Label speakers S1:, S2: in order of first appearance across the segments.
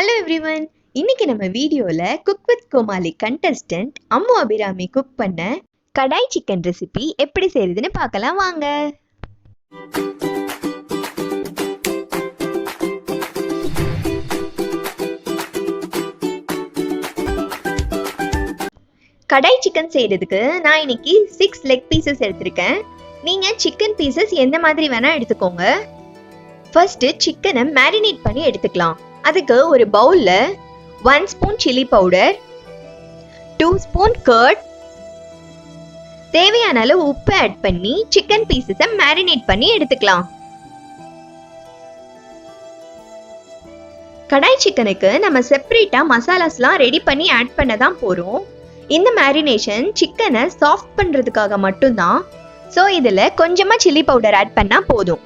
S1: Hello everyone, இன்னைக்கு நம்ம வீடியோல cook with Comali contestant Ammu Abhirami cook பண்ண கடாய் சிக்கன் ரெசிபி எப்படி செய்யறதுன்னு பார்க்கலாம் வாங்க. கடாய் சிக்கன் செய்யறதுக்கு நான் இன்னைக்கு 6 லெக் பீசஸ் எடுத்திருக்கேன். நீங்க சிக்கன் பீசஸ் எந்த மாதிரி வேணா எடுத்துக்கோங்க. ஃபர்ஸ்ட் சிக்கனை மேரினேட் பண்ணி எடுத்துக்கலாம். அதுக்கு ஒரு பவுல்ல 1 spoon chilli powder, 2 spoon curd, தேவையான அளவு உப்பு ஆட் பண்ணி சிக்கன் பீசஸை மேரினேட் பண்ணி எடுத்துக்கலாம். கடாய் சிக்கனுக்கு நம்ம செப்பரேட்டா மசாலாஸ்லாம் ரெடி பண்ணி ஆட் பண்ண தான் போறோம். இந்த மேரினேஷன் சிக்கனை சாஃப்ட் பண்றதுக்காக மட்டும்தான். ஸோ இதுல கொஞ்சமா சில்லி பவுடர் ஆட் பண்ணா போதும்.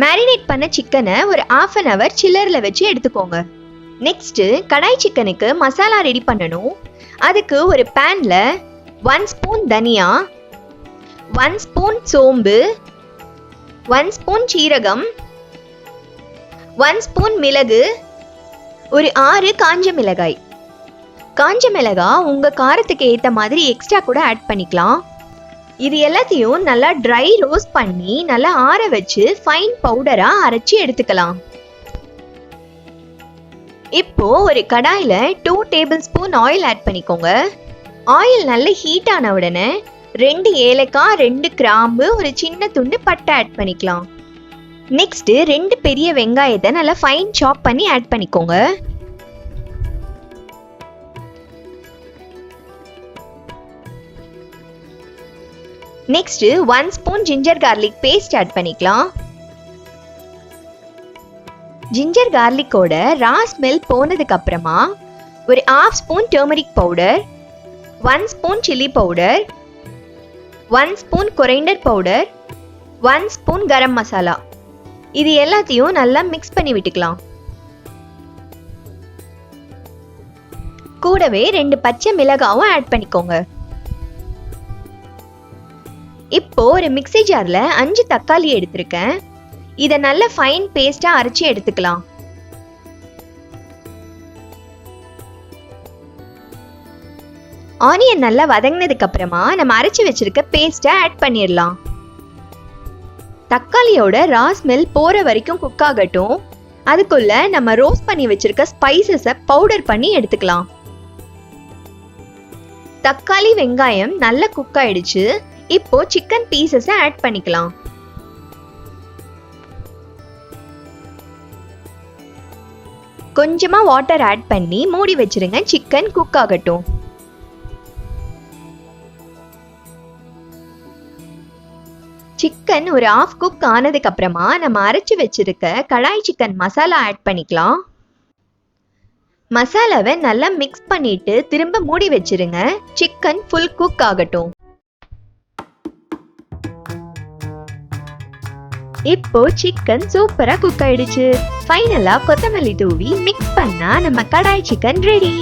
S1: மேரினேட் பண்ண சிக்கனை ஒரு 1/2 an hour சில்லர்ல வச்சு எடுத்துக்கோங்க. நெக்ஸ்ட் கடாய் சிக்கனுக்கு மசாலா ரெடி பண்ணணும். அதுக்கு ஒரு பேன்ல 1 ஸ்பூன் தனியா, 1 ஸ்பூன் சோம்பு, 1 ஸ்பூன் சீரகம், 1 ஸ்பூன் மிளகு, ஒரு 6 காஞ்ச மிளகாய். காஞ்ச மிளகாய் உங்க காரத்துக்கு ஏத்த மாதிரி எக்ஸ்ட்ரா கூட ஆட் பண்ணிக்கலாம். இது எல்லாத்தையும் நல்லா ட்ரை ரோஸ்ட் பண்ணி நல்லா ஆற வச்சு ஃபைன் பவுடரா அரைச்சி எடுத்துக்கலாம். இப்போ ஒரு கடாயில 2 டேபிள் ஸ்பூன் ஆயில் ஆட் பண்ணிக்கோங்க. ஆயில் நல்ல ஹீட் ஆன உடனே 2 ஏலக்காய், 2 கிராம்பு, ஒரு சின்ன துண்டு பட்டை ஆட் பண்ணிக்கலாம். நெக்ஸ்ட் 2 பெரிய வெங்காயத்தை நல்லா ஃபைன் சாப் பண்ணி ஆட் பண்ணிக்கோங்க. Next 1 spoon ginger garlic paste add பண்ணிக்கலாம். ஜிஞ்சர் கார்லிக்கோட ரா ஸ்மெல் போனதுக்கு அப்புறமா ஒரு 1/2 spoon turmeric powder, 1 spoon chilli powder, 1 spoon coriander powder, 1 spoon garam masala, இது எல்லாத்தையும் நல்லா மிக்ஸ் பண்ணி விட்டுக்கலாம். கூடவே 2 பச்சை மிளகாவும் ஆட் பண்ணிக்கோங்க. இப்போ ஒரு மிக்ஸி ஜார்ல 5 தக்காளி எடுத்திருக்கேன். இதை நல்ல ஃபைன் பேஸ்டா அரைச்சி எடுத்துக்கலாம். ஆனியன் நல்லா வதங்கினதுக்கு அப்புறமா நம்ம அரைச்சி வச்சிருக்க பேஸ்டை ஆட் பண்ணிடலாம். தக்காளியோட ரா ஸ்மெல் போற வரைக்கும் குக் ஆகட்டும். அதுக்குள்ள நம்ம ரோஸ்ட் பண்ணி வச்சிருக்க ஸ்பைசஸை பவுடர் பண்ணி எடுத்துக்கலாம். தக்காளி வெங்காயம் நல்லா குக் ஆயிடுச்சு. இப்போ சிக்கன் பீசஸை ஆட் பண்ணிக்கலாம். கொஞ்சமா வாட்டர் ஆட் பண்ணி மூடி வச்சிருங்க. சிக்கன் குக் ஆகட்டும். சிக்கன் ஒரு 1/2 குக் ஆனதுக்கு அப்புறமா நம்ம அரைச்சு வச்சிருக்க கடாய் சிக்கன் மசாலா ஆட் பண்ணிக்கலாம். மசாலாவை நல்லா மிக்ஸ் பண்ணிட்டு திரும்ப மூடி வச்சிருங்க. சிக்கன் ஃபுல் குக் ஆகட்டும். இப்போ சிக்கன் சூப்பரா குக் ஆயிடுச்சு. ஃபைனலா கொத்தமல்லி தூவி மிக்ஸ் பண்ணா நம்ம கடாய் சிக்கன் ரெடி.